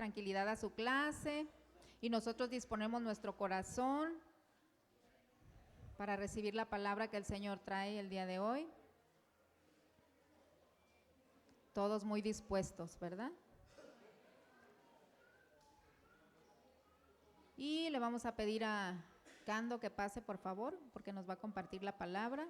tranquilidad a su clase y nosotros disponemos nuestro corazón para recibir la palabra que el Señor trae el día de hoy. Todos muy dispuestos, ¿verdad? Y le vamos a pedir a Cando que pase, por favor, porque nos va a compartir la palabra.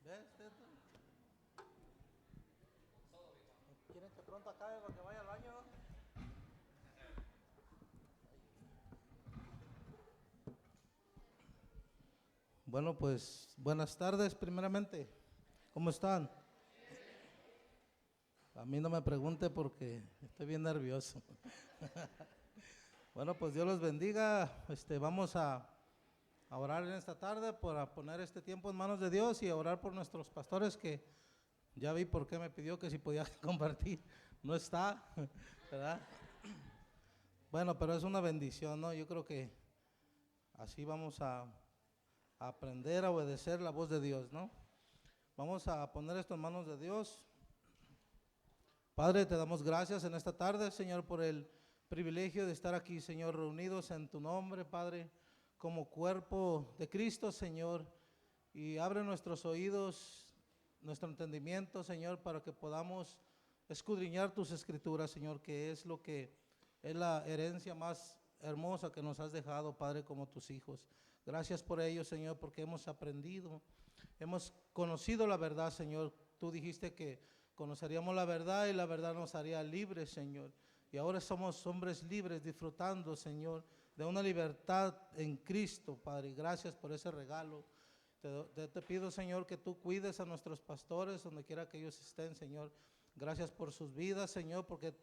¿Ves, Teto? ¿Quieren que pronto acabe para que vaya al baño? Bueno, pues buenas tardes primeramente. ¿Cómo están? A mí no me pregunte porque estoy bien nervioso. Bueno, pues Dios los bendiga. Vamos a orar en esta tarde para poner este tiempo en manos de Dios y a orar por nuestros pastores, que ya vi por qué me pidió que si podía compartir. No está, ¿verdad? Bueno, pero es una bendición, ¿no? Yo creo que así vamos a aprender a obedecer la voz de Dios, ¿no? Vamos a poner esto en manos de Dios. Padre, te damos gracias en esta tarde, Señor, por el privilegio de estar aquí, Señor, reunidos en tu nombre, Padre, como cuerpo de Cristo, Señor, y abre nuestros oídos, nuestro entendimiento, Señor, para que podamos escudriñar tus escrituras, Señor, que es lo que es la herencia más hermosa que nos has dejado, Padre, como tus hijos. Gracias por ello, Señor, porque hemos aprendido, hemos conocido la verdad, Señor. Tú dijiste que conoceríamos la verdad y la verdad nos haría libres, Señor. Y ahora somos hombres libres, disfrutando, Señor, de una libertad en Cristo, Padre. Gracias por ese regalo. Te pido, Señor, que tú cuides a nuestros pastores donde quiera que ellos estén, Señor. Gracias por sus vidas, Señor, porque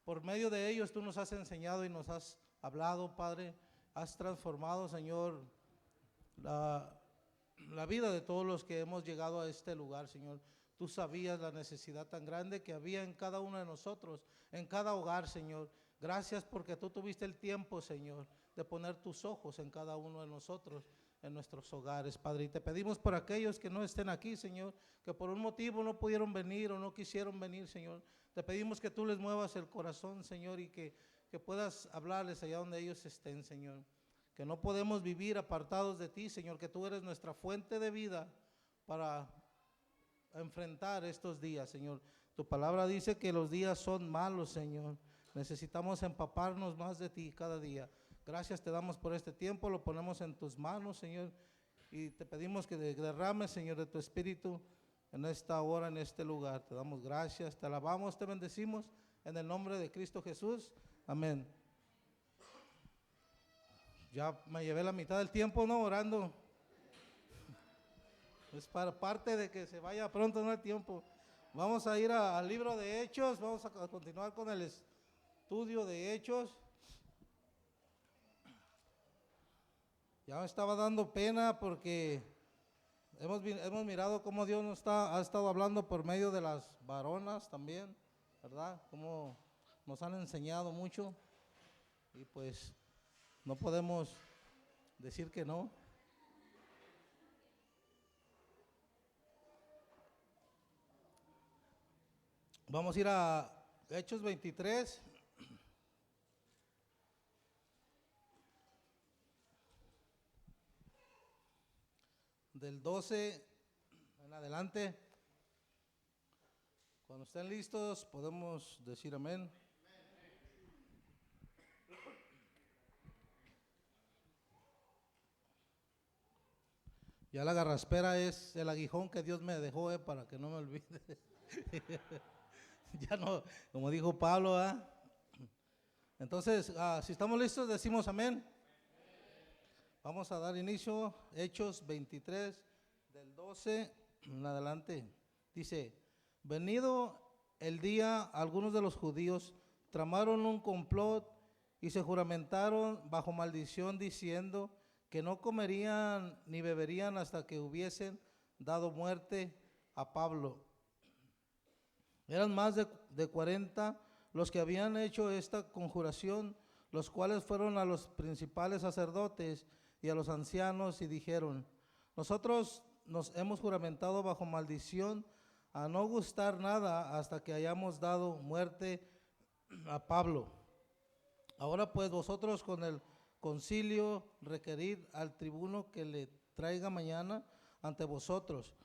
por medio de ellos tú nos has enseñado y nos has hablado, Padre. Has transformado, Señor, la vida de todos los que hemos llegado a este lugar, Señor. Tú sabías la necesidad tan grande que había en cada uno de nosotros, en cada hogar, Señor. Gracias porque tú tuviste el tiempo, Señor, de poner tus ojos en cada uno de nosotros, en nuestros hogares, Padre. Y te pedimos por aquellos que no estén aquí, Señor, que por un motivo no pudieron venir o no quisieron venir, Señor. Te pedimos que tú les muevas el corazón, Señor, y que puedas hablarles allá donde ellos estén, Señor. Que no podemos vivir apartados de ti, Señor, que tú eres nuestra fuente de vida para enfrentar estos días, Señor. Tu palabra dice que los días son malos, Señor. Necesitamos empaparnos más de ti cada día. Gracias te damos por este tiempo, lo ponemos en tus manos, Señor, y te pedimos que derrames, Señor, de tu Espíritu en esta hora, en este lugar. Te damos gracias, te alabamos, te bendecimos en el nombre de Cristo Jesús. Amén. Ya me llevé la mitad del tiempo, ¿no? Orando. Es para parte de que se vaya pronto, no hay tiempo. Vamos a ir al libro de Hechos, vamos a continuar con el estudio de Hechos. Ya me estaba dando pena porque hemos mirado cómo Dios ha estado hablando por medio de las varonas también, ¿verdad? Cómo nos han enseñado mucho y pues no podemos decir que no. Vamos a ir a Hechos 23. Del 12 en adelante. Cuando estén listos podemos decir amén. Ya la garraspera es el aguijón que Dios me dejó, para que no me olvide. Ya no, como dijo Pablo, ¿eh? Entonces, si estamos listos, decimos amén. Vamos a dar inicio, Hechos 23, del 12 en adelante. Dice, venido el día, algunos de los judíos tramaron un complot y se juramentaron bajo maldición diciendo que no comerían ni beberían hasta que hubiesen dado muerte a Pablo. Eran más de 40 los que habían hecho esta conjuración, los cuales fueron a los principales sacerdotes y a los ancianos y dijeron: nosotros nos hemos juramentado bajo maldición a no gustar nada hasta que hayamos dado muerte a Pablo. Ahora pues vosotros con el concilio requerid al tribuno que le traiga mañana ante vosotros,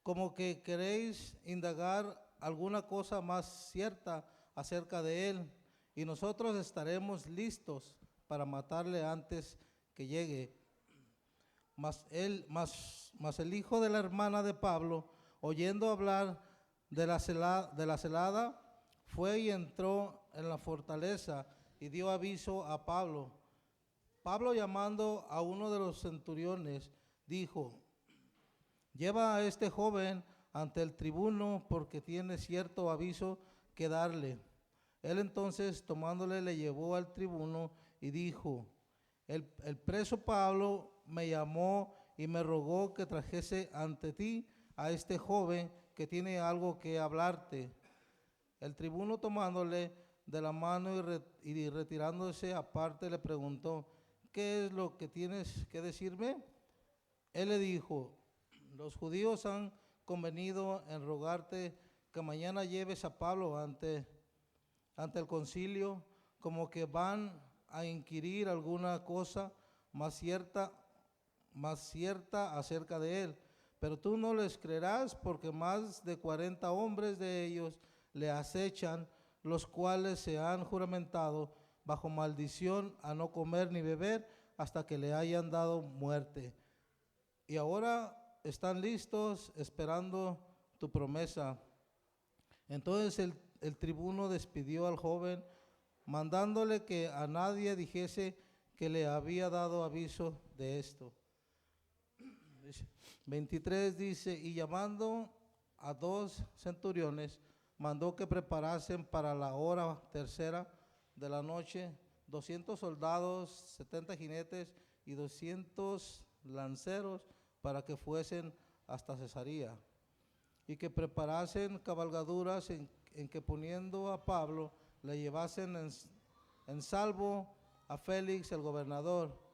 como que queréis indagar alguna cosa más cierta acerca de él, y nosotros estaremos listos para matarle antes que llegue. Mas el hijo de la hermana de Pablo, oyendo hablar de la celada, fue y entró en la fortaleza y dio aviso a Pablo. Pablo, llamando a uno de los centuriones, dijo: lleva a este joven ante el tribuno, porque tiene cierto aviso que darle. Él entonces, tomándole, le llevó al tribuno y dijo: el preso Pablo me llamó y me rogó que trajese ante ti a este joven que tiene algo que hablarte. El tribuno, tomándole de la mano y retirándose aparte, le preguntó: ¿qué es lo que tienes que decirme? Él le dijo: los judíos han convenido en rogarte que mañana lleves a Pablo ante el concilio, como que van a inquirir alguna cosa más cierta acerca de él. Pero tú no les creerás, porque más de 40 hombres de ellos le acechan, los cuales se han juramentado bajo maldición a no comer ni beber hasta que le hayan dado muerte. Y ahora están listos esperando tu promesa. Entonces el tribuno despidió al joven, mandándole que a nadie dijese que le había dado aviso de esto. 23 dice: y llamando a 2 centuriones, mandó que preparasen para la hora tercera de la noche 200 soldados, 70 jinetes y 200 lanceros, para que fuesen hasta Cesarea, y que preparasen cabalgaduras en que, poniendo a Pablo, le llevasen en salvo a Félix el gobernador.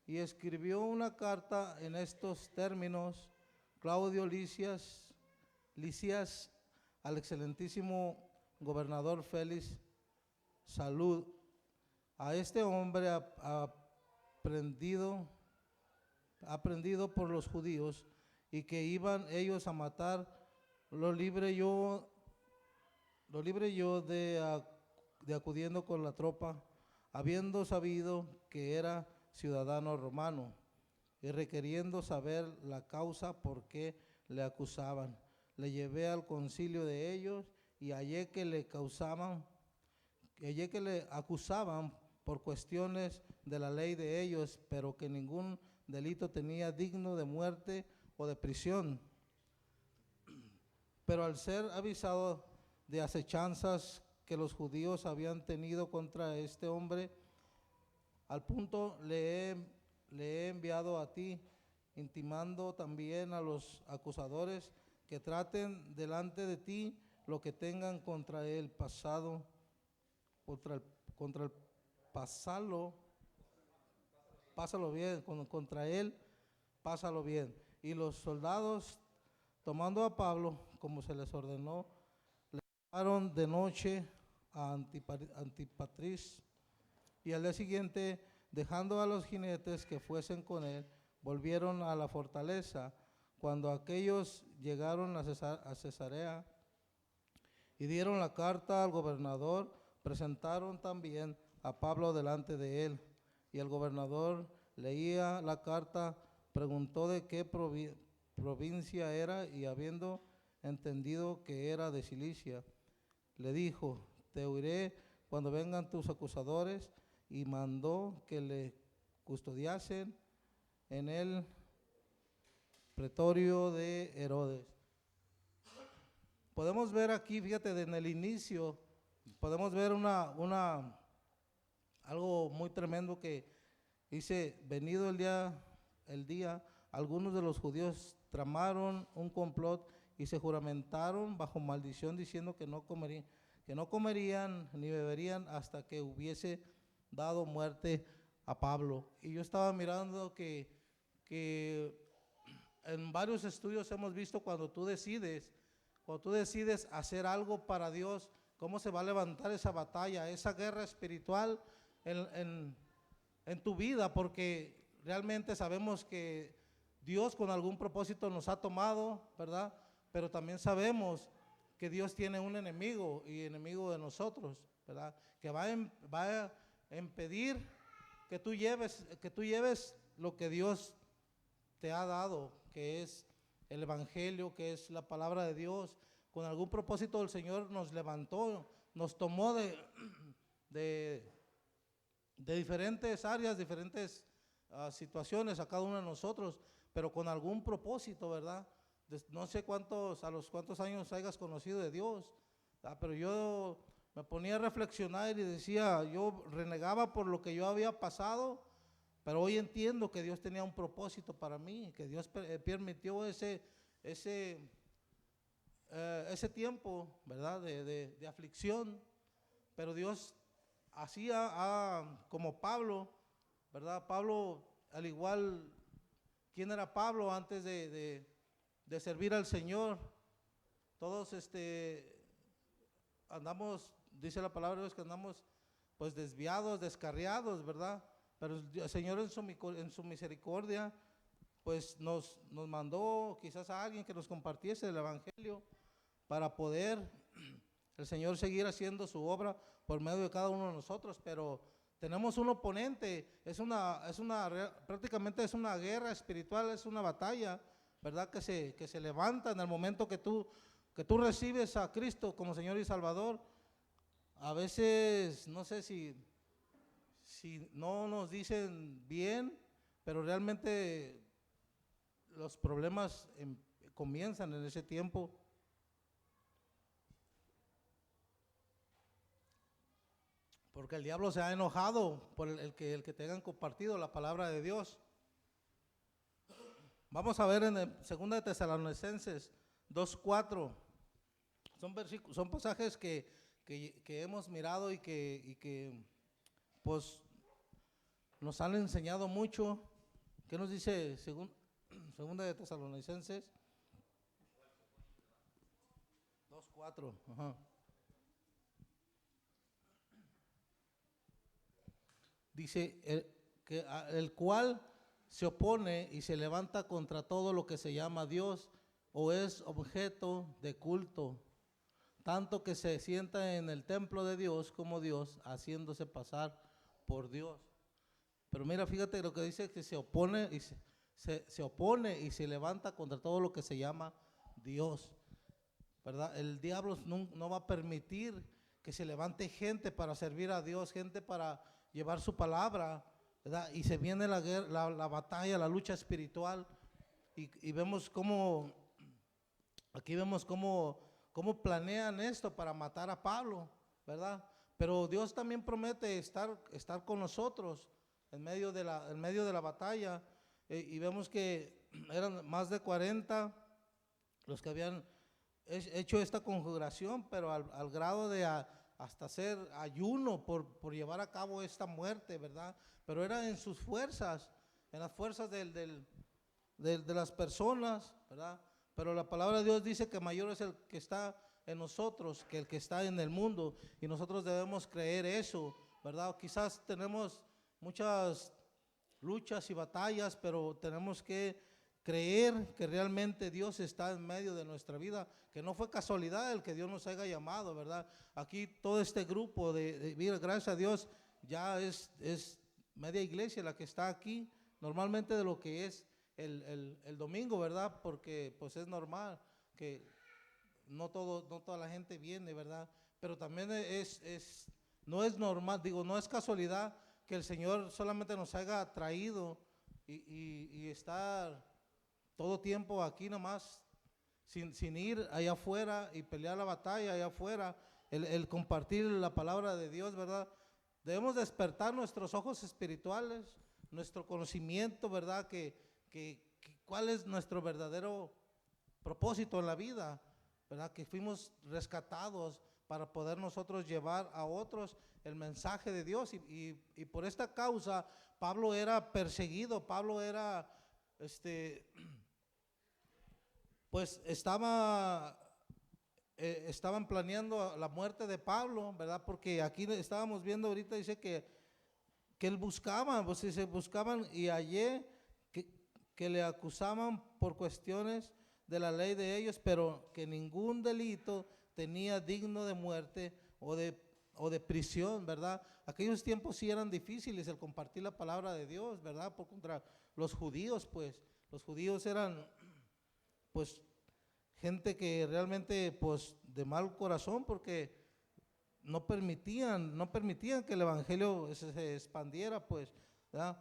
Y escribió una carta en estos términos: Claudio Lisias, al excelentísimo gobernador Félix, salud. A este hombre aprendido por los judíos, y que iban ellos a matar, lo libre yo de acudiendo con la tropa, habiendo sabido que era ciudadano romano, y requiriendo saber la causa por qué le acusaban. Le llevé al concilio de ellos, y hallé que le acusaban por cuestiones de la ley de ellos, pero que ningún delito tenía digno de muerte o de prisión. Pero al ser avisado de acechanzas que los judíos habían tenido contra este hombre, al punto le he enviado a ti, intimando también a los acusadores que traten delante de ti lo que tengan contra el pasado, pásalo bien, contra él, pásalo bien. Y los soldados, tomando a Pablo, como se les ordenó, le llevaron de noche a Antipatris, y al día siguiente, dejando a los jinetes que fuesen con él, volvieron a la fortaleza. Cuando aquellos llegaron a Cesarea y dieron la carta al gobernador, presentaron también a Pablo delante de él. Y el gobernador leía la carta, preguntó de qué provincia era, y habiendo entendido que era de Cilicia, le dijo: te oiré cuando vengan tus acusadores, y mandó que le custodiasen en el pretorio de Herodes. Podemos ver aquí, fíjate, en el inicio, podemos ver algo muy tremendo que dice: venido el día, algunos de los judíos tramaron un complot y se juramentaron bajo maldición diciendo que no comerían ni beberían hasta que hubiese dado muerte a Pablo. Y yo estaba mirando que en varios estudios hemos visto cuando tú decides hacer algo para Dios, cómo se va a levantar esa batalla, esa guerra espiritual en tu vida, porque realmente sabemos que Dios con algún propósito nos ha tomado, ¿verdad? Pero también sabemos que Dios tiene un enemigo y enemigo de nosotros, ¿verdad? Que va a impedir que tú lleves lo que Dios te ha dado, que es el evangelio, que es la palabra de Dios. Con algún propósito el Señor nos levantó, nos tomó de diferentes áreas, diferentes situaciones a cada uno de nosotros, pero con algún propósito, ¿verdad? No sé a los cuántos años hayas conocido de Dios, pero yo me ponía a reflexionar y decía, yo renegaba por lo que yo había pasado, pero hoy entiendo que Dios tenía un propósito para mí, que Dios permitió ese tiempo, ¿verdad? De aflicción, pero Dios hacía como Pablo, ¿verdad? Pablo, al igual, ¿quién era Pablo antes de servir al Señor? Todos andamos, dice la palabra de Dios, que andamos pues desviados, descarriados, ¿verdad? Pero el Señor en su misericordia pues nos mandó quizás a alguien que nos compartiese el evangelio para poder el Señor seguir haciendo su obra por medio de cada uno de nosotros. Pero tenemos un oponente, prácticamente es una guerra espiritual, es una batalla, ¿verdad? Que se levanta en el momento que tú recibes a Cristo como Señor y Salvador. A veces, no sé si no nos dicen bien, pero realmente los problemas comienzan en ese tiempo. Porque el diablo se ha enojado por el que tengan compartido la palabra de Dios. Vamos a ver en 2 de Tesalonicenses 2:4. Son pasajes que hemos mirado y que pues nos han enseñado mucho. ¿Qué nos dice 2 de Tesalonicenses 2:4? Ajá. Dice el cual se opone y se levanta contra todo lo que se llama Dios o es objeto de culto, tanto que se sienta en el templo de Dios como Dios, haciéndose pasar por Dios. Pero mira, fíjate lo que dice, que se opone y se levanta contra todo lo que se llama Dios, ¿verdad? El diablo no va a permitir que se levante gente para servir a Dios, gente para llevar su palabra, ¿verdad? Y se viene la batalla, la lucha espiritual, y vemos cómo planean esto para matar a Pablo, ¿verdad? Pero Dios también promete estar con nosotros en medio de la batalla, y vemos que eran más de 40 los que habían hecho esta conjuración, pero al grado de hasta hacer ayuno por llevar a cabo esta muerte, ¿verdad? Pero era en sus fuerzas, en las fuerzas de las personas, ¿verdad? Pero la palabra de Dios dice que mayor es el que está en nosotros que el que está en el mundo, y nosotros debemos creer eso, ¿verdad? Quizás tenemos muchas luchas y batallas, pero tenemos que creer que realmente Dios está en medio de nuestra vida, que no fue casualidad el que Dios nos haya llamado, ¿verdad? Aquí todo este grupo mira, gracias a Dios, ya es media iglesia la que está aquí, normalmente de lo que es el domingo, ¿verdad? Porque pues es normal que no toda la gente viene, ¿verdad? Pero también no es normal, no es casualidad que el Señor solamente nos haya traído y estar todo tiempo aquí nomás, sin ir allá afuera y pelear la batalla allá afuera, el compartir la palabra de Dios, ¿verdad? Debemos despertar nuestros ojos espirituales, nuestro conocimiento, ¿verdad? Que cuál es nuestro verdadero propósito en la vida, ¿verdad? Que fuimos rescatados para poder nosotros llevar a otros el mensaje de Dios. Y por esta causa Pablo era perseguido, Pablo era, pues estaban planeando la muerte de Pablo, ¿verdad? Porque aquí estábamos viendo ahorita, dice que él buscaba, pues se buscaban y hallé que le acusaban por cuestiones de la ley de ellos, pero que ningún delito tenía digno de muerte o de prisión, ¿verdad? Aquellos tiempos sí eran difíciles el compartir la palabra de Dios, ¿verdad? Por contra los judíos, pues los judíos eran pues gente que realmente pues de mal corazón, porque no permitían que el evangelio se expandiera, pues, ¿verdad?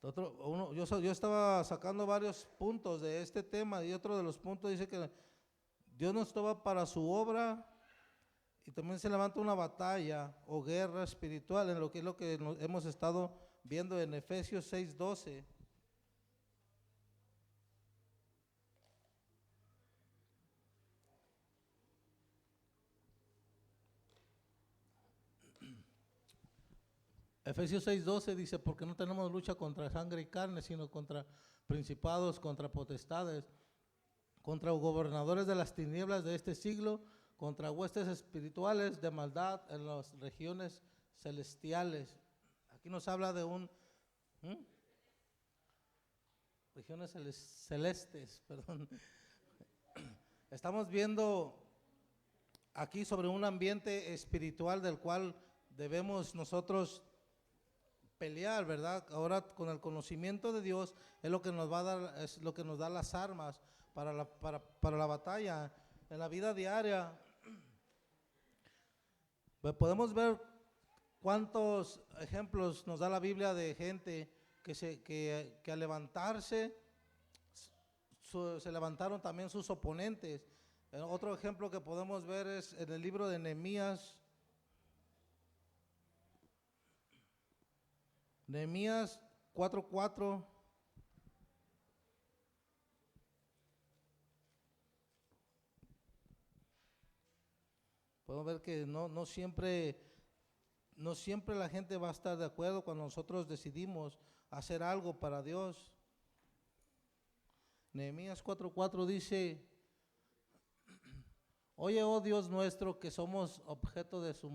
Yo estaba sacando varios puntos de este tema, y otro de los puntos dice que Dios no estaba para su obra, y también se levanta una batalla o guerra espiritual, en lo que es lo que hemos estado viendo en Efesios 6:12. Efesios 6:12 dice, porque no tenemos lucha contra sangre y carne, sino contra principados, contra potestades, contra gobernadores de las tinieblas de este siglo, contra huestes espirituales de maldad en las regiones celestiales. Aquí nos habla de regiones celestes, perdón. Estamos viendo aquí sobre un ambiente espiritual del cual debemos nosotros pelear, ¿verdad? Ahora con el conocimiento de Dios es lo que nos va a dar, es lo que nos da las armas para la batalla en la vida diaria. Pues podemos ver cuántos ejemplos nos da la Biblia de gente que al levantarse se levantaron también sus oponentes. Otro ejemplo que podemos ver es en el libro de Nehemías. Nehemías 4:4. Podemos ver que no siempre la gente va a estar de acuerdo cuando nosotros decidimos hacer algo para Dios. Nehemías 4:4 dice: oye, oh Dios nuestro, que somos objeto de su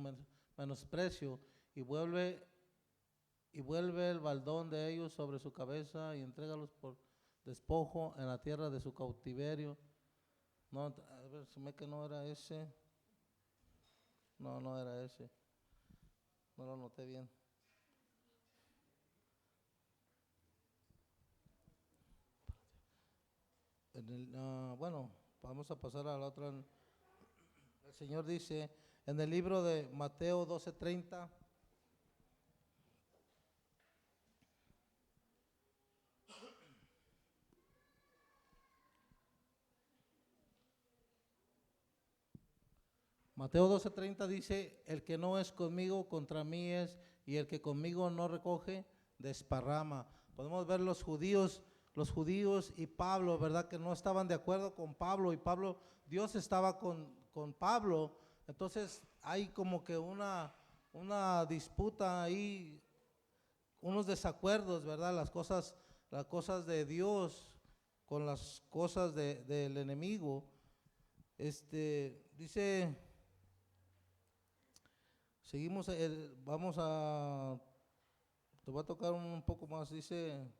menosprecio, y vuelve el baldón de ellos sobre su cabeza y entrégalos por despojo en la tierra de su cautiverio. No, a ver, se me que no era ese. No era ese. No lo noté bien. Bueno, vamos a pasar a la otra. El Señor dice en el libro de Mateo 12:30. Mateo 12:30 dice: el que no es conmigo, contra mí es, y el que conmigo no recoge, desparrama. Podemos ver los judíos y Pablo, ¿verdad? Que no estaban de acuerdo con Pablo, y Dios estaba con Pablo. Entonces hay como que una disputa ahí, unos desacuerdos, ¿verdad? Las cosas de Dios con las cosas del enemigo. Dice, seguimos, te voy a tocar un poco más, dice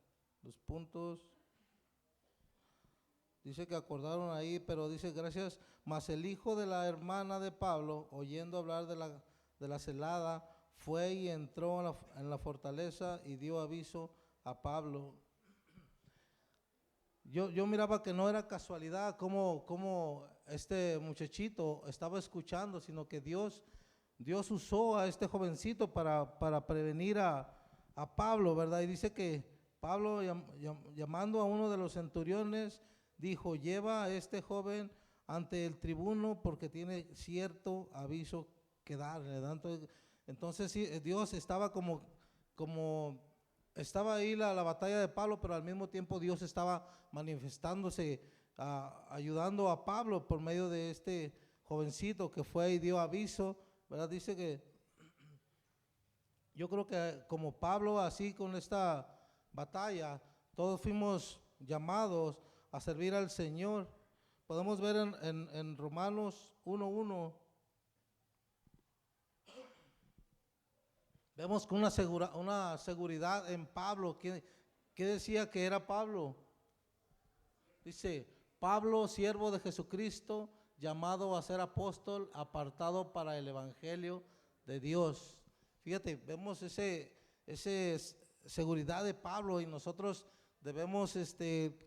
los puntos. Dice que acordaron ahí, pero dice gracias, mas el hijo de la hermana de Pablo, oyendo hablar de la celada, fue y entró en la fortaleza y dio aviso a Pablo. Yo miraba que no era casualidad como este muchachito estaba escuchando, sino que Dios usó a este jovencito para prevenir a Pablo, ¿verdad? Y dice que Pablo, llamando a uno de los centuriones, dijo: lleva a este joven ante el tribuno porque tiene cierto aviso que darle, ¿verdad? Entonces sí, Dios estaba como estaba ahí la batalla de Pablo, pero al mismo tiempo Dios estaba manifestándose, ayudando a Pablo por medio de este jovencito que fue y dio aviso, ¿verdad? Dice que yo creo que como Pablo, así con esta batalla, todos fuimos llamados a servir al Señor. Podemos ver en Romanos 1:1, vemos con una seguridad en Pablo. ¿Qué decía que era Pablo? Dice, Pablo, siervo de Jesucristo, llamado a ser apóstol, apartado para el evangelio de Dios. Fíjate, vemos ese seguridad de Pablo, y nosotros debemos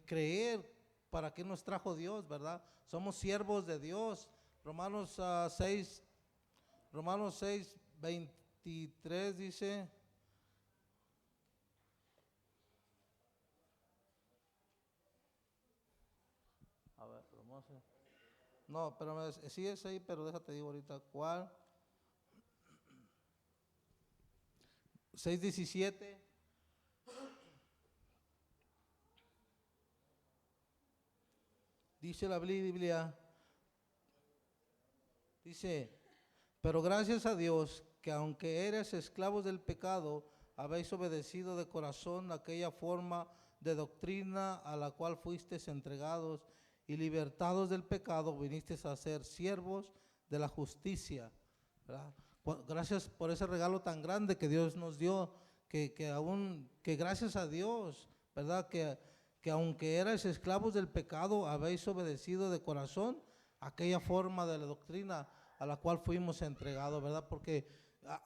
creer para qué nos trajo Dios, ¿verdad? Somos siervos de Dios. Romanos 6:23 dice, a ver, no, pero sí es ahí, pero déjate digo ahorita cuál. 6:17. Dice la Biblia, dice, pero gracias a Dios que aunque eres esclavos del pecado, habéis obedecido de corazón aquella forma de doctrina a la cual fuisteis entregados, y libertados del pecado vinisteis a ser siervos de la justicia, ¿verdad? Gracias por ese regalo tan grande que Dios nos dio, que gracias a Dios, ¿verdad? Que aunque erais esclavos del pecado, habéis obedecido de corazón aquella forma de la doctrina a la cual fuimos entregados, ¿verdad? Porque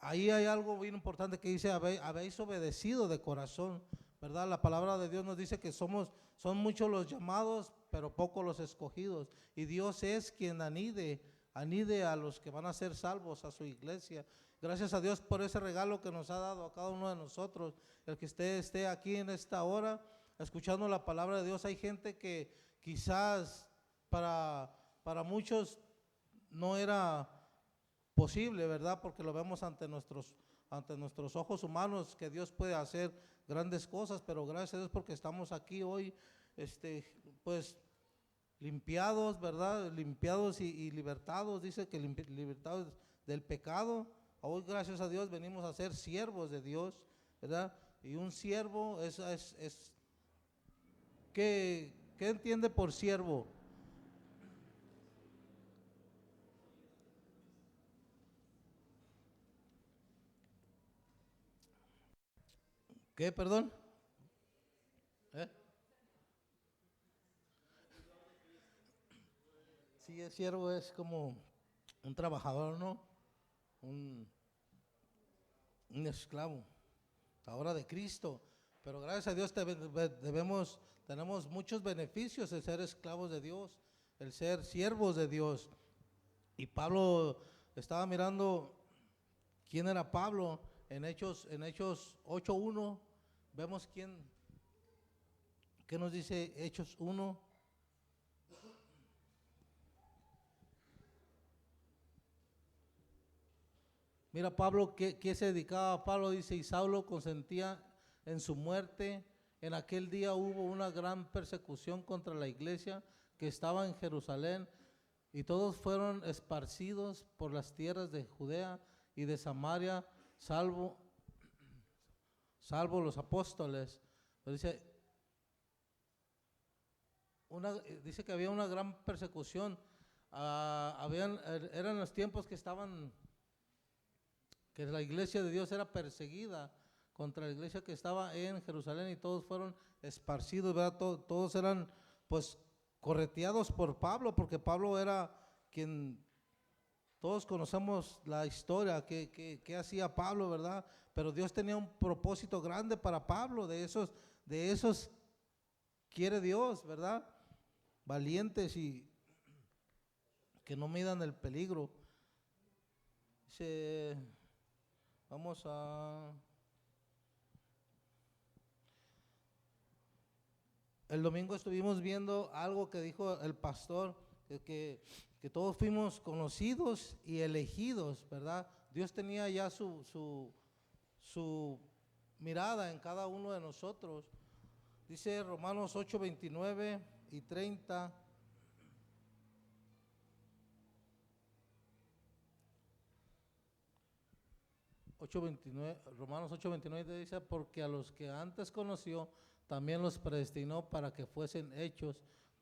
ahí hay algo bien importante que dice, habéis obedecido de corazón, ¿verdad? La palabra de Dios nos dice que son muchos los llamados, pero pocos los escogidos. Y Dios es quien anide a los que van a ser salvos, a su iglesia. Gracias a Dios por ese regalo que nos ha dado a cada uno de nosotros. El que usted esté aquí en esta hora escuchando la palabra de Dios. Hay gente que quizás para muchos no era posible, ¿verdad? Porque lo vemos ante nuestros ojos humanos, que Dios puede hacer grandes cosas, pero gracias a Dios porque estamos aquí hoy, pues limpiados, ¿verdad? Limpiados y libertados. Dice que libertados del pecado. Hoy gracias a Dios venimos a ser siervos de Dios, ¿verdad? Y un siervo es ¿qué entiende por siervo? ¿Qué, perdón? ¿Eh? Sí, el siervo es como un trabajador, ¿no? Un esclavo, ahora de Cristo. Pero gracias a Dios tenemos muchos beneficios el ser esclavos de Dios, el ser siervos de Dios. Y Pablo estaba mirando quién era Pablo en Hechos 8:1. Vemos qué nos dice Hechos 1. Mira Pablo, ¿qué se dedicaba a Pablo? Dice, y Saulo consentía en su muerte. En aquel día hubo una gran persecución contra la iglesia que estaba en Jerusalén, y todos fueron esparcidos por las tierras de Judea y de Samaria, salvo los apóstoles. Pero dice que había una gran persecución. Eran los tiempos que la iglesia de Dios era perseguida contra la iglesia que estaba en Jerusalén, y todos fueron esparcidos, ¿verdad? Todos eran pues correteados por Pablo, porque Pablo era quien, todos conocemos la historia que hacía Pablo, ¿verdad? Pero Dios tenía un propósito grande para Pablo. De esos quiere Dios, ¿verdad? Valientes y que no midan el peligro. Dice, vamos a... El domingo estuvimos viendo algo que dijo el pastor, que todos fuimos conocidos y elegidos, ¿verdad? Dios tenía ya su mirada en cada uno de nosotros. Dice Romanos 8, 29 y 30. Romanos 8:29 dice, porque a los que antes conoció, también los predestinó para que fuesen hechos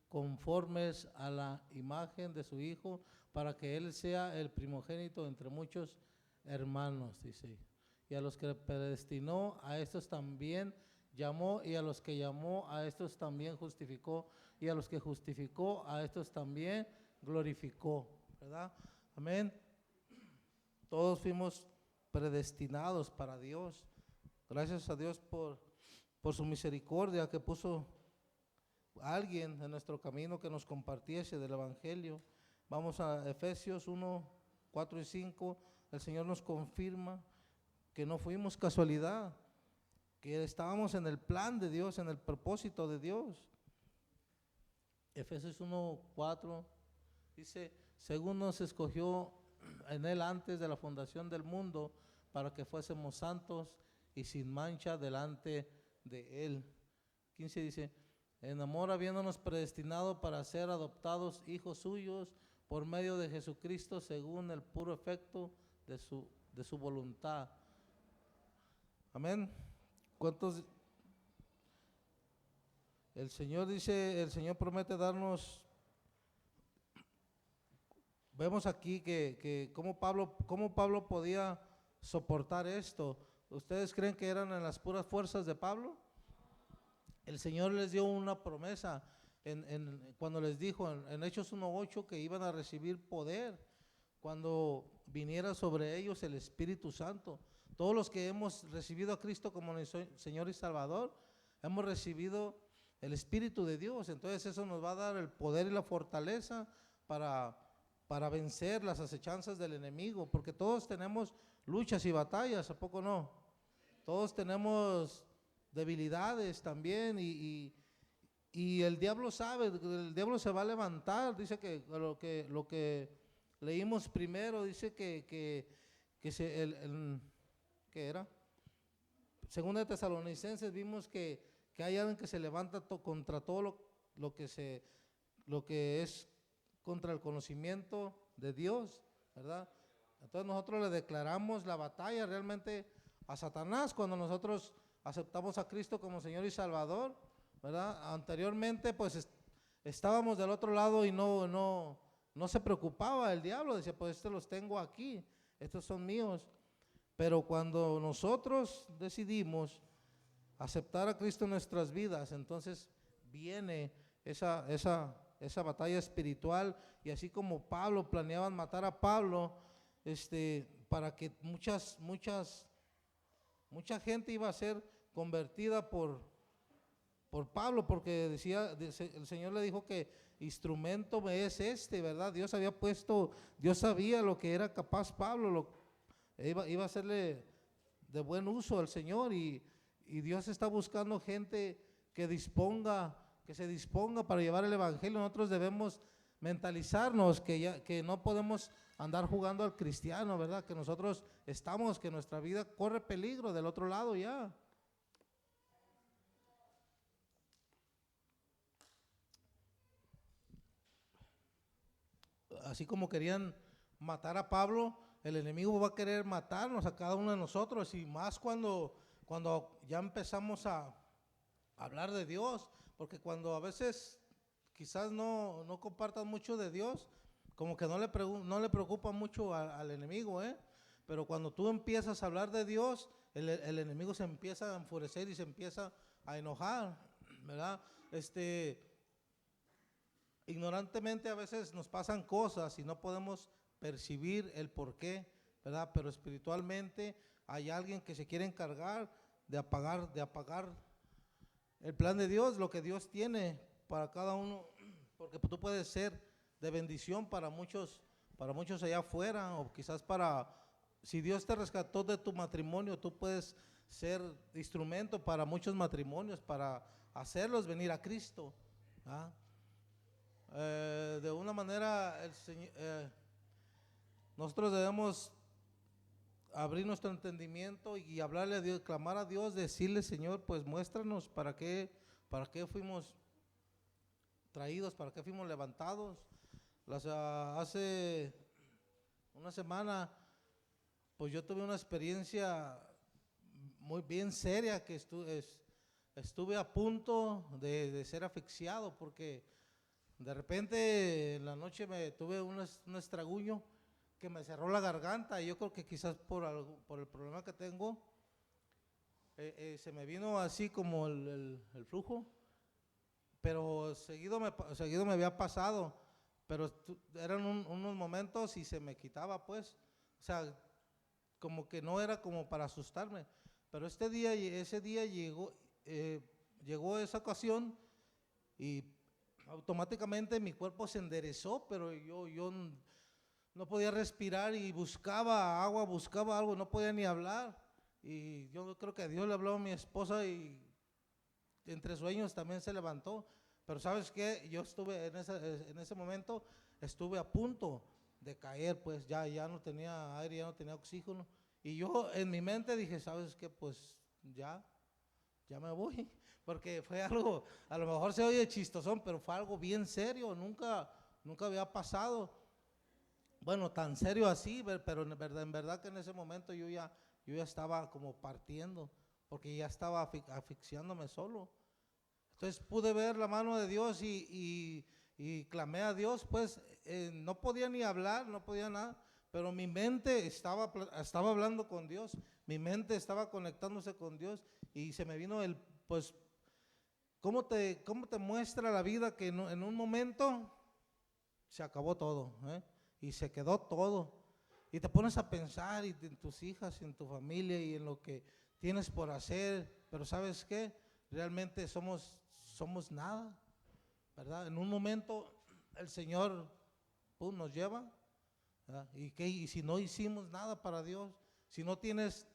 conformes a la imagen de su Hijo, para que Él sea el primogénito entre muchos hermanos, dice. Y a los que predestinó, a estos también llamó, y a los que llamó, a estos también justificó, y a los que justificó, a estos también glorificó, ¿verdad? Amén. Todos fuimos predestinados para Dios. Gracias a Dios por su misericordia, que puso a alguien en nuestro camino que nos compartiese del Evangelio. Vamos a Efesios 1, 4 y 5. El Señor nos confirma que no fuimos casualidad, que estábamos en el plan de Dios, en el propósito de Dios. Efesios 1, 4 dice, según nos escogió en Él antes de la fundación del mundo, para que fuésemos santos y sin mancha delante de Él. 15 dice, en amor habiéndonos predestinado para ser adoptados hijos suyos por medio de Jesucristo, según el puro efecto de su voluntad. Amén. ¿Cuántos? El Señor dice, el Señor promete darnos. Vemos aquí que cómo Pablo podía soportar esto. ¿Ustedes creen que eran en las puras fuerzas de Pablo? El Señor les dio una promesa cuando les dijo en Hechos 1:8 que iban a recibir poder cuando viniera sobre ellos el Espíritu Santo. Todos los que hemos recibido a Cristo como Señor y Salvador, hemos recibido el Espíritu de Dios. Entonces eso nos va a dar el poder y la fortaleza para vencer las acechanzas del enemigo, porque todos tenemos luchas y batallas, ¿a poco no? Todos tenemos debilidades también y el diablo sabe, el diablo se va a levantar. Dice que lo que leímos primero, dice que ¿qué era? Según de Tesalonicenses vimos que hay alguien que se levanta contra todo lo que es contra el conocimiento de Dios, ¿verdad? Entonces nosotros le declaramos la batalla realmente a Satanás cuando nosotros aceptamos a Cristo como Señor y Salvador, ¿verdad? Anteriormente pues estábamos del otro lado y no se preocupaba el diablo, decía pues estos los tengo aquí, estos son míos. Pero cuando nosotros decidimos aceptar a Cristo en nuestras vidas, entonces viene esa batalla espiritual. Y así como Pablo, planeaban matar a Pablo, para que mucha gente iba a ser convertida por Pablo, porque el Señor le dijo que instrumento me es ¿verdad? Dios sabía lo que era capaz Pablo, iba a hacerle de buen uso al Señor, y Dios está buscando gente que se disponga para llevar el Evangelio. Nosotros debemos mentalizarnos que no podemos andar jugando al cristiano, ¿verdad? Que nosotros que nuestra vida corre peligro del otro lado ya. Así como querían matar a Pablo, el enemigo va a querer matarnos a cada uno de nosotros, y más cuando ya empezamos a hablar de Dios, porque cuando a veces quizás no compartan mucho de Dios, como que no le preocupa mucho al enemigo, pero cuando tú empiezas a hablar de Dios, el enemigo se empieza a enfurecer y se empieza a enojar, ¿verdad? Ignorantemente a veces nos pasan cosas y no podemos percibir el porqué, ¿verdad? Pero espiritualmente hay alguien que se quiere encargar de apagar el plan de Dios, lo que Dios tiene para cada uno, porque tú puedes ser de bendición para muchos allá afuera, o quizás si Dios te rescató de tu matrimonio, tú puedes ser instrumento para muchos matrimonios, para hacerlos venir a Cristo, ¿ah? De una manera nosotros debemos abrir nuestro entendimiento y hablarle a Dios, clamar a Dios, decirle, Señor, pues muéstranos para qué fuimos traídos, para qué fuimos levantados. Hace una semana, pues yo tuve una experiencia muy bien seria que estuve a punto de ser asfixiado, porque de repente en la noche tuve un estraguño que me cerró la garganta, y yo creo que quizás por el problema que tengo, se me vino así como el flujo, pero seguido me había pasado, pero eran unos momentos y se me quitaba, pues, o sea, como que no era como para asustarme, pero ese día llegó esa ocasión y automáticamente mi cuerpo se enderezó, pero yo no podía respirar y buscaba agua, buscaba algo, no podía ni hablar. Y yo creo que Dios le habló a mi esposa y entre sueños también se levantó. Pero ¿sabes qué? Yo estuve en ese momento, estuve a punto de caer, pues ya no tenía aire, ya no tenía oxígeno. Y yo en mi mente dije, ¿sabes qué? Pues ya me voy. Porque fue algo, a lo mejor se oye chistosón, pero fue algo bien serio, nunca había pasado. Bueno, tan serio así, pero en verdad que en ese momento yo ya estaba como partiendo, porque ya estaba asfixiándome solo. Entonces pude ver la mano de Dios y clamé a Dios, pues no podía ni hablar, no podía nada, pero mi mente estaba hablando con Dios, mi mente estaba conectándose con Dios, y se me vino pues, ¿cómo te muestra la vida que en un momento se acabó todo, y se quedó todo? Y te pones a pensar en tus hijas, en tu familia y en lo que tienes por hacer, pero ¿sabes qué? Realmente somos nada, ¿verdad? En un momento el Señor nos lleva, ¿verdad? Y si no hicimos nada para Dios, si no tienes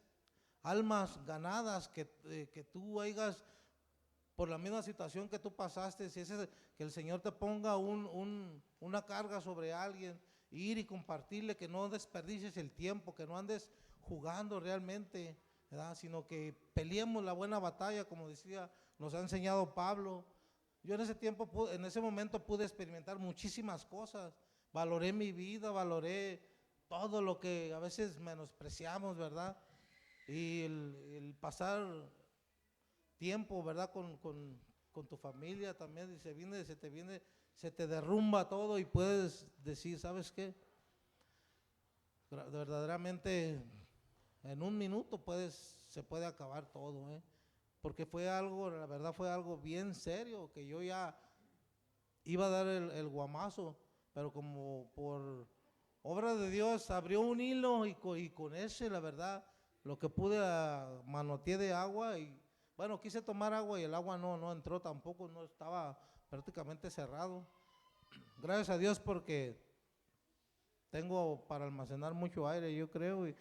almas ganadas que tú hayas, por la misma situación que tú pasaste, si que el Señor te ponga una carga sobre alguien, ir y compartirle, que no desperdicies el tiempo, que no andes jugando realmente, ¿verdad? Sino que peleemos la buena batalla, como decía, nos ha enseñado Pablo. Yo en ese momento pude experimentar muchísimas cosas, valoré mi vida, valoré todo lo que a veces menospreciamos, ¿verdad? Y el pasar tiempo, ¿verdad? Con tu familia también, y se te derrumba todo y puedes decir, ¿sabes qué? Verdaderamente en un minuto se puede acabar todo, porque la verdad fue algo bien serio, que yo ya iba a dar el guamazo, pero como por obra de Dios abrió un hilo, y con ese, la verdad, lo que pude manoteé de agua, y bueno, quise tomar agua y el agua no entró tampoco, no estaba prácticamente cerrado. Gracias a Dios, porque tengo para almacenar mucho aire, yo creo, y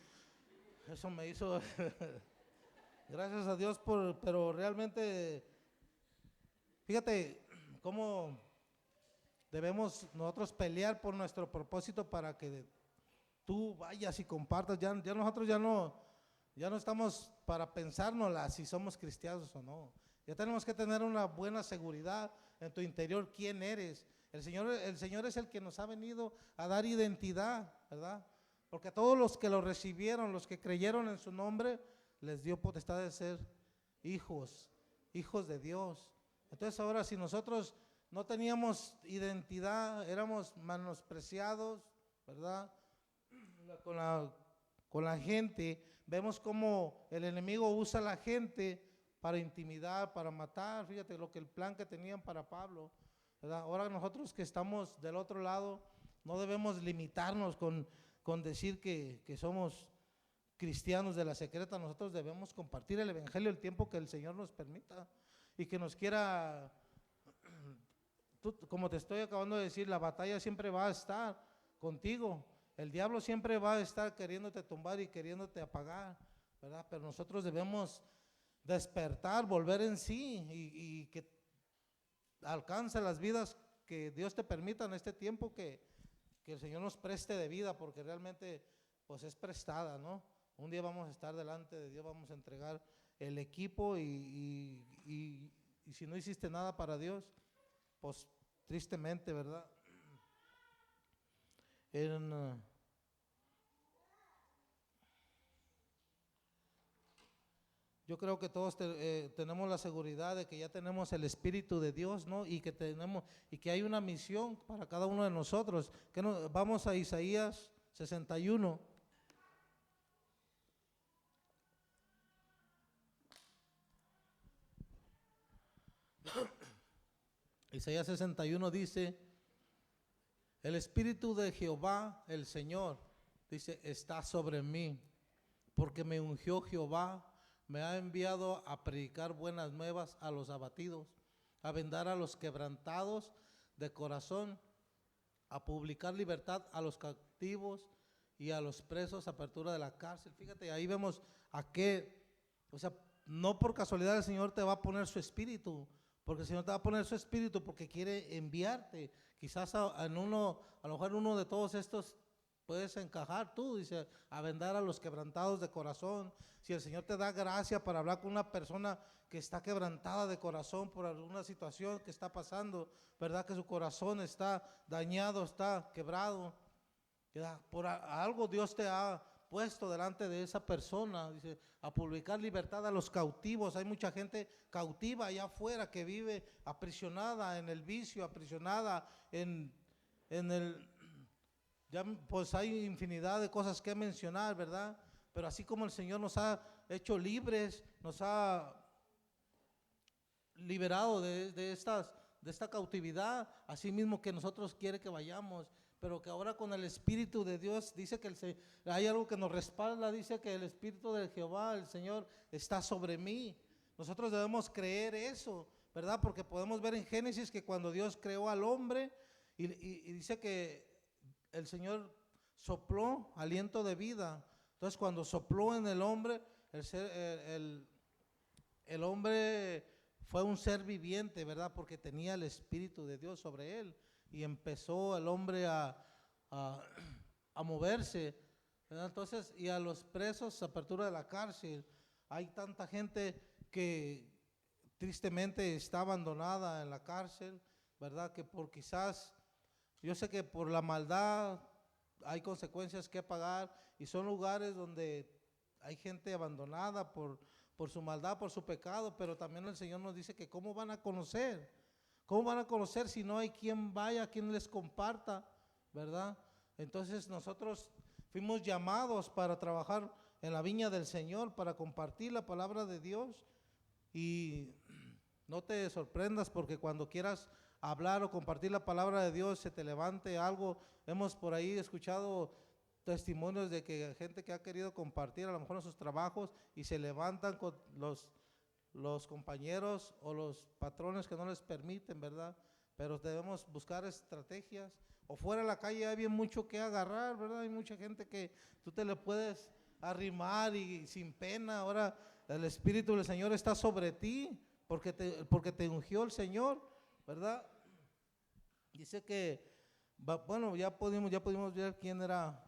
eso me hizo gracias a Dios, pero realmente, fíjate cómo debemos nosotros pelear por nuestro propósito, para que tú vayas y compartas. Ya nosotros ya no estamos para pensárnosla si somos cristianos o no. Ya tenemos que tener una buena seguridad en tu interior, quién eres. El Señor es el que nos ha venido a dar identidad, ¿verdad? Porque a todos los que lo recibieron, los que creyeron en su nombre, les dio potestad de ser hijos de Dios. Entonces ahora, si nosotros no teníamos identidad, éramos menospreciados, ¿verdad? Con la gente, vemos cómo el enemigo usa a la gente para intimidar, para matar. Fíjate el plan que tenían para Pablo, ¿verdad? Ahora nosotros que estamos del otro lado, no debemos limitarnos con decir que somos cristianos de la secreta. Nosotros debemos compartir el evangelio el tiempo que el Señor nos permita, y que nos quiera. Como te estoy acabando de decir, la batalla siempre va a estar contigo. El diablo siempre va a estar queriéndote tumbar y queriéndote apagar, ¿verdad? Pero nosotros debemos despertar, volver en sí, y que alcance las vidas que Dios te permita en este tiempo, que el Señor nos preste de vida, porque realmente pues es prestada, ¿no? Un día vamos a estar delante de Dios, vamos a entregar el equipo y si no hiciste nada para Dios, pues tristemente, ¿verdad? Yo creo que todos tenemos la seguridad de que ya tenemos el Espíritu de Dios, ¿no? Y que hay una misión para cada uno de nosotros. Vamos a Isaías 61. Isaías 61 dice: el Espíritu de Jehová, el Señor, dice, está sobre mí, porque me ungió Jehová, me ha enviado a predicar buenas nuevas a los abatidos, a vendar a los quebrantados de corazón, a publicar libertad a los cautivos y a los presos, apertura de la cárcel. Fíjate, ahí vemos a qué, o sea, no por casualidad el Señor te va a poner su espíritu, porque el Señor te va a poner su espíritu porque quiere enviarte. Quizás a lo mejor uno de todos estos puedes encajar tú, dice, a vendar a los quebrantados de corazón. Si el Señor te da gracia para hablar con una persona que está quebrantada de corazón por alguna situación que está pasando, ¿verdad? Que su corazón está dañado, está quebrado, por algo Dios te ha puesto delante de esa persona, dice, a publicar libertad a los cautivos. Hay mucha gente cautiva allá afuera que vive aprisionada en el vicio, aprisionada en el... Ya, pues hay infinidad de cosas que mencionar, ¿verdad? Pero así como el Señor nos ha hecho libres, nos ha liberado de esta cautividad, así mismo que nosotros quiere que vayamos, pero que ahora con el Espíritu de Dios, dice que hay algo que nos respalda, dice que el Espíritu de Jehová, el Señor, está sobre mí. Nosotros debemos creer eso, ¿verdad? Porque podemos ver en Génesis que cuando Dios creó al hombre y dice que el Señor sopló aliento de vida. Entonces cuando sopló en el hombre, el hombre fue un ser viviente, ¿verdad? Porque tenía el Espíritu de Dios sobre él. Y empezó el hombre a moverse, ¿verdad? Entonces, y a los presos, apertura de la cárcel. Hay tanta gente que tristemente está abandonada en la cárcel, ¿verdad? Que por quizás, yo sé que por la maldad hay consecuencias que pagar, y son lugares donde hay gente abandonada por su maldad, por su pecado, pero también el Señor nos dice que cómo van a conocer. ¿Cómo van a conocer si no hay quien vaya, quien les comparta, verdad? Entonces nosotros fuimos llamados para trabajar en la viña del Señor, para compartir la palabra de Dios. Y no te sorprendas porque cuando quieras hablar o compartir la palabra de Dios se te levante algo. Hemos por ahí escuchado testimonios de que gente que ha querido compartir a lo mejor en sus trabajos y se levantan con los compañeros o los patrones que no les permiten, ¿verdad? Pero debemos buscar estrategias. O fuera de la calle hay bien mucho que agarrar, ¿verdad? Hay mucha gente que tú te le puedes arrimar y sin pena. Ahora el Espíritu del Señor está sobre ti porque te ungió el Señor, ¿verdad? Dice que, bueno, ya pudimos ver quién era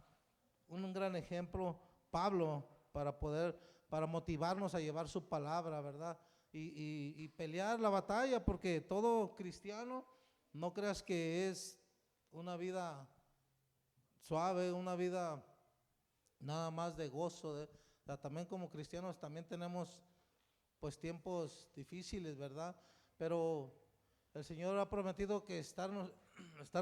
un gran ejemplo, Pablo, para motivarnos a llevar su palabra, ¿verdad? Y pelear la batalla, porque todo cristiano, no creas que es una vida suave, una vida nada más de gozo, o sea, también como cristianos también tenemos pues tiempos difíciles, ¿verdad? Pero el Señor ha prometido que estar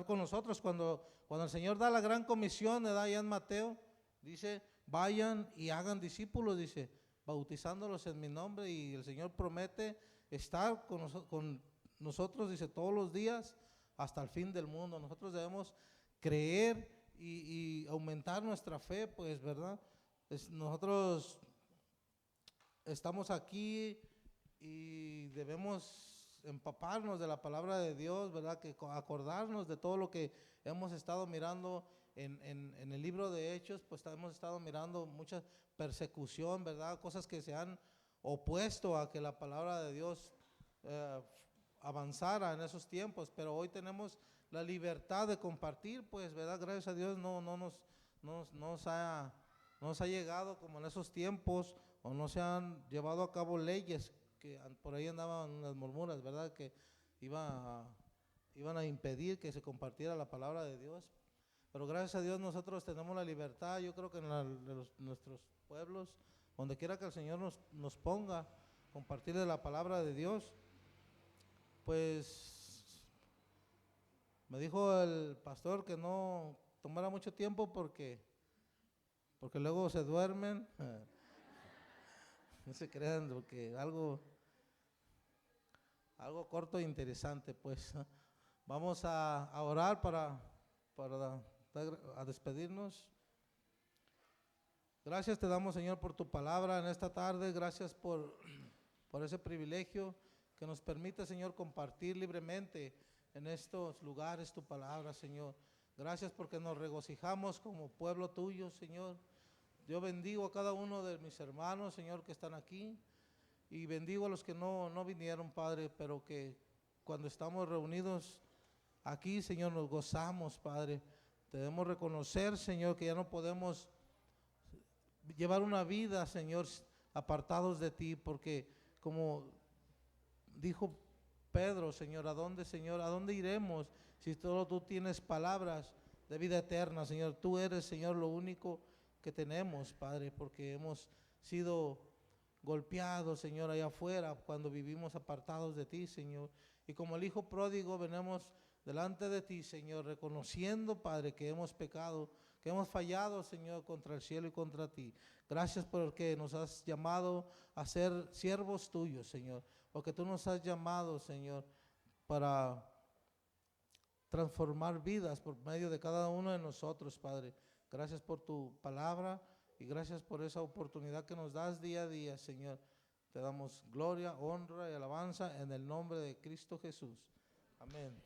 con nosotros cuando el Señor da la gran comisión, ¿verdad? Allá en Mateo, dice, vayan y hagan discípulos, dice, bautizándolos en mi nombre, y el Señor promete estar con nosotros, dice, todos los días hasta el fin del mundo. Nosotros debemos creer y aumentar nuestra fe, pues, ¿verdad? Nosotros estamos aquí y debemos empaparnos de la palabra de Dios, ¿verdad? Que acordarnos de todo lo que hemos estado mirando en el libro de Hechos, pues hemos estado mirando mucha persecución, ¿verdad? Cosas que se han opuesto a que la palabra de Dios avanzara en esos tiempos, pero hoy tenemos la libertad de compartir, pues, ¿verdad? Gracias a Dios no nos ha no se ha llegado como en esos tiempos, o no se han llevado a cabo leyes, que por ahí andaban unas murmuras, ¿verdad? Que iban a impedir que se compartiera la palabra de Dios. Pero gracias a Dios nosotros tenemos la libertad. Yo creo que en nuestros pueblos, donde quiera que el Señor nos ponga, compartirle la palabra de Dios. Pues me dijo el pastor que no tomara mucho tiempo porque luego se duermen. No se crean, porque algo corto e interesante, pues. Vamos a orar para despedirnos. Gracias te damos, Señor, por tu palabra en esta tarde. Gracias por ese privilegio que nos permite, Señor, compartir libremente en estos lugares tu palabra, Señor. Gracias porque nos regocijamos como pueblo tuyo, Señor. Yo bendigo a cada uno de mis hermanos, Señor, que están aquí, y bendigo a los que no vinieron, Padre, pero que cuando estamos reunidos aquí, Señor, nos gozamos, Padre. Debemos reconocer, Señor, que ya no podemos llevar una vida, Señor, apartados de ti, porque como dijo Pedro, Señor, ¿a dónde iremos si solo tú tienes palabras de vida eterna, Señor? Tú eres, Señor, lo único que tenemos, Padre, porque hemos sido golpeados, Señor, allá afuera cuando vivimos apartados de ti, Señor. Y como el hijo pródigo venimos delante de ti, Señor, reconociendo, Padre, que hemos pecado, que hemos fallado, Señor, contra el cielo y contra ti. Gracias porque nos has llamado a ser siervos tuyos, Señor, porque tú nos has llamado, Señor, para transformar vidas por medio de cada uno de nosotros, Padre. Gracias por tu palabra y gracias por esa oportunidad que nos das día a día, Señor. Te damos gloria, honra y alabanza en el nombre de Cristo Jesús. Amén.